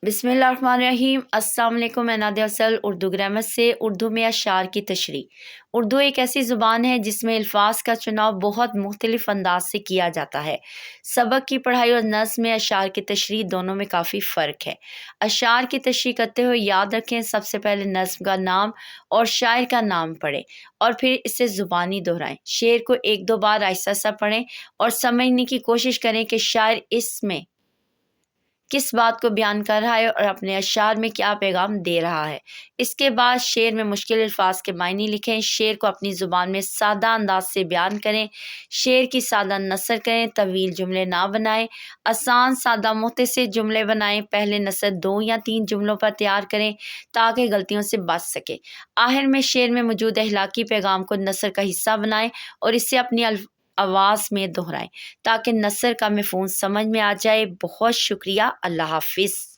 بسم اللہ الرحمن الرحیم۔ السلام علیکم، میں نادیہ افضل اردو گرامر سے اردو میں اشعار کی تشریح۔ اردو ایک ایسی زبان ہے جس میں الفاظ کا چناؤ بہت مختلف انداز سے کیا جاتا ہے۔ سبق کی پڑھائی اور نظم میں اشعار کی تشریح دونوں میں کافی فرق ہے۔ اشعار کی تشریح کرتے ہوئے یاد رکھیں، سب سے پہلے نظم کا نام اور شاعر کا نام پڑھیں اور پھر اسے زبانی دہرائیں۔ شعر کو ایک دو بار آہستہ آہستہ پڑھیں اور سمجھنے کی کوشش کریں کہ شاعر اس میں کس بات کو بیان کر رہا ہے اور اپنے اشعار میں کیا پیغام دے رہا ہے۔ اس کے بعد شعر میں مشکل الفاظ کے معنی لکھیں۔ شعر کو اپنی زبان میں سادہ انداز سے بیان کریں۔ شعر کی سادہ نثر کریں، طویل جملے نہ بنائیں، آسان سادہ مختصر جملے بنائیں۔ پہلے نثر 2 یا 3 جملوں پر تیار کریں تاکہ غلطیوں سے بچ سکیں۔ آخر میں شعر میں موجود اخلاقی پیغام کو نثر کا حصہ بنائیں اور اسے اپنی آواز میں دہرائیں تاکہ نثر کا مفہوم سمجھ میں آ جائے۔ بہت شکریہ۔ اللہ حافظ۔